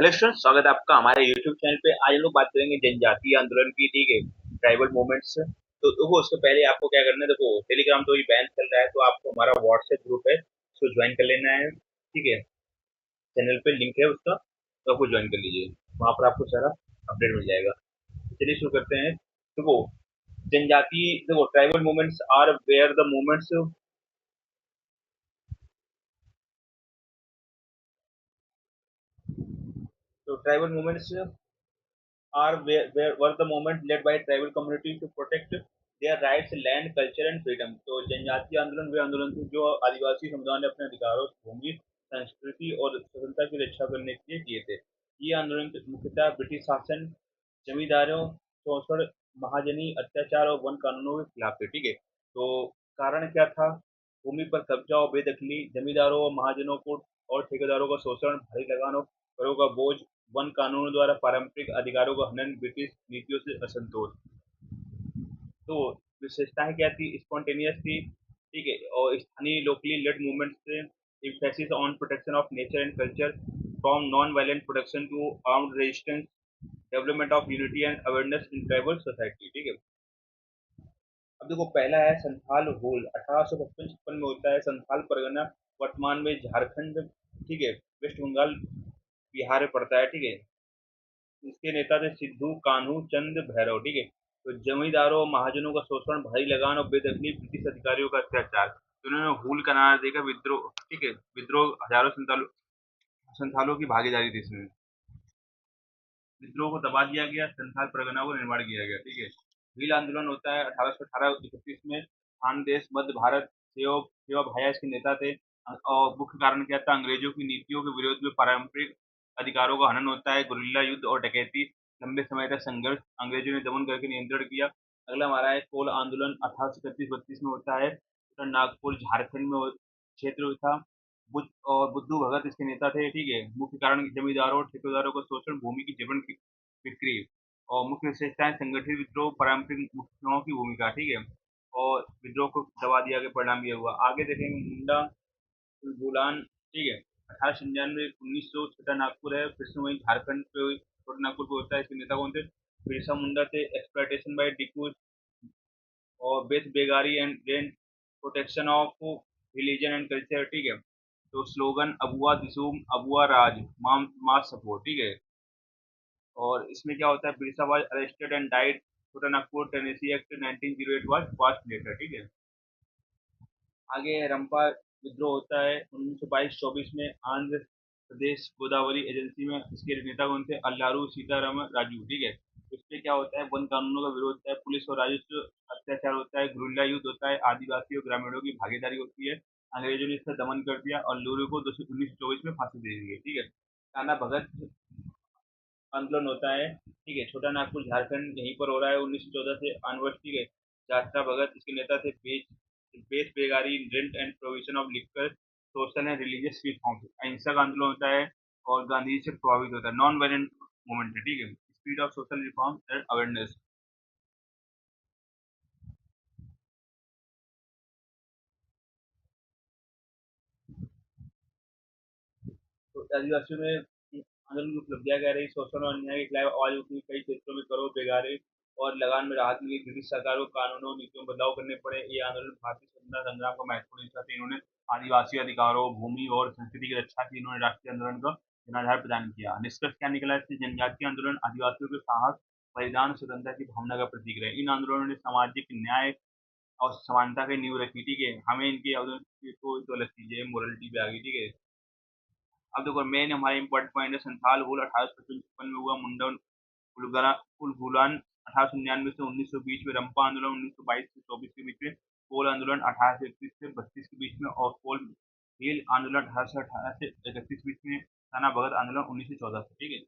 Hello student, स्वागत है आपका हमारे यूट्यूब चैनल पे। आज हम लोग बात करेंगे जनजातीय आंदोलन की। ठीक है, ट्राइबल मूवमेंट्स। तो देखो, उसके पहले आपको क्या करना है। देखो, टेलीग्राम तो ये बैन चल रहा है, तो आपको हमारा व्हाट्सएप ग्रुप है, उसको ज्वाइन कर लेना है। ठीक है, चैनल पे लिंक है उसका, तो आपको ज्वाइन कर लीजिए। वहाँ पर आपको सारा अपडेट मिल जाएगा। चलिए शुरू करते हैं। देखो, जनजाति, देखो, tribal movements are were the movements. तो tribal movements were the movement led by tribal community to protect their rights, land, culture and freedom। तो जनजातीय आंदोलन वे आंदोलन थे जो आदिवासी समुदाय ने अपने अधिकारों, भूमि, संस्कृति और स्वतंत्रता की रक्षा करने के लिए किए थे। ये आंदोलन मुख्यतः ब्रिटिश शासन, जमींदारों, शोषण, महाजनी अत्याचार और वन कानूनों के खिलाफ थे। ठीक है, तो कारण क्या था? भूमि पर कब्जा और बेदखली, जमींदारों और महाजनों को और ठेकेदारों का शोषण, भारी लगानों, करों का बोझ, वन कानूनों द्वारा पारंपरिक अधिकारों का हनन, ब्रिटिश नीतियों से असंतोष। तो विशेषताएं क्या थी? स्पॉन्टेनियस थी। ठीक है, और स्थानीय लोकली लेड मूवमेंट थे। emphasis on protection of nature and culture, from non violent production to armed resistance, development of unity and awareness in tribal society. ठीक है, अब देखो, पहला है संथाल होल। 1855 में होता है। संथाल परगना वर्तमान में झारखंड, ठीक है, वेस्ट बंगाल, बिहार में पड़ता है। ठीक है, इसके नेता थे सिद्धू कान्हू चंद भैरव। ठीक है, तो जमींदारों महाजनों का शोषण, भारी लगान और बेदखली, ब्रिटिश अधिकारियों का अत्याचार, तो उन्होंने हुल का नारा देकर विद्रोह। ठीक है, विद्रोह, हजारों संथालों की भागीदारी थी इसमें। विद्रोह को दबा दिया गया, संथाल परगना को निर्माण किया गया। ठीक है, भील आंदोलन होता है 1818-31 में। खान देश, मध्य भारत, सेवा सेवा भाया इसके नेता थे। और मुख्य कारण क्या था? अंग्रेजों की नीतियों के विरोध में पारंपरिक अधिकारों का हनन होता है। गुरिल्ला युद्ध और डकैती, लंबे समय तक संघर्ष, अंग्रेजों ने दमन करके नियंत्रण किया। अगला हमारा है कोल आंदोलन। 1831-32 में होता है। नागपुर झारखंड में क्षेत्र था। और बुद्धू भगत इसके नेता थे। ठीक है, मुख्य कारण जमींदारों और ठेकेदारों का शोषण, भूमि की जबरन की बिक्री। और मुख्य विशेषताएं संगठित विद्रोह, पारंपरिक मुख्यों की भूमिका। ठीक है, और विद्रोह को दबा दिया गया, परिणाम ये हुआ। आगे देखेंगे मुंडा बुलान। ठीक है, 1896 1900, छोटा नागपुर है, फिर से वही झारखंड पे छोटा नागपुर पे होता है। इसके नेता कौन थे? बिरसा मुंडा थे। एक्सप्लॉयटेशन बाय डिकूज और beth begari and rent, protection of religion and culture. ठीक है, तो स्लोगन अबुआ दिसुम अबुआ राज, मास सपोर्ट। ठीक है, और इसमें क्या होता है? Birsa was arrested and died. Chota Nagpur Tenancy Act 1908 was pass later. ठीक है, आगे रंपा विद्रोह होता है 1922-24 में, आंध्र प्रदेश गोदावरी एजेंसी में। इसके नेता कौन थे? अल्लारू सीताराम राजू। ठीक है, इसमें क्या होता है? वन कानूनों का विरोध होता है, पुलिस और राजस्व अत्याचार होता है, गुरिल्ला युद्ध होता है, आदिवासी और ग्रामीणों की भागीदारी होती है। अंग्रेजों ने इसका दमन कर दिया और लूरू को 1924 में फांसी दे दी गई। ठीक है, टाना भगत आंदोलन होता है। ठीक है, छोटा नागपुर झारखंड यहीं पर हो रहा है 1914 से ऑनवर्ड। ठीक है, जात्रा भगत इसके नेता थे। Beth begari, rent and provision of liquor, social and religious reforms, अहिंसक आंदोलन होता है और गांधी जी से प्रभावित होता है। नॉन वायलेंट मूवमेंट है। ठीक है, speed of social reform and awareness. तो आदिवासियों में आंदोलन की उपलब्धियां कह रही, शोषण और अन्याय के खिलाफ आवाज उठी, कई क्षेत्रों में करोड़ बेगारे और लगान में राहत मिली, ब्रिटिश सरकार को कानूनों नीतियों में बदलाव करने पड़े। ये आंदोलन भारतीय स्वतंत्रता संग्राम का महत्वपूर्ण हिस्सा थे। इन्होंने आदिवासी अधिकारों, भूमि और संस्कृति की रक्षा की। इन्होंने राष्ट्रीय आंदोलन का जनाधार प्रदान किया। निष्कर्ष क्या निकला? इससे जनजातीय आंदोलन आदिवासियों के साहस, बलिदान, स्वतंत्रता की भावना का प्रतीक रहे। इन आंदोलनों ने सामाजिक न्याय और समानता की नींव रखी। ठीक है, हमें इनके आंदोलन को तो अलग चीजें मोरलिटी पे आ गई। ठीक है, अब देखो, मेन हमारे इंपॉर्टेंट पॉइंट है संथाल हुल 1855 में हुआ। मुंडन उलगुलान 1899 से 1920 में, रंपा आंदोलन 1922 से 24 के बीच में, कोल आंदोलन 1831 से 32 के बीच में, और कोल भील आंदोलन 1818 से 31 बीच में, थाना भगत आंदोलन 1914 से। ठीक है,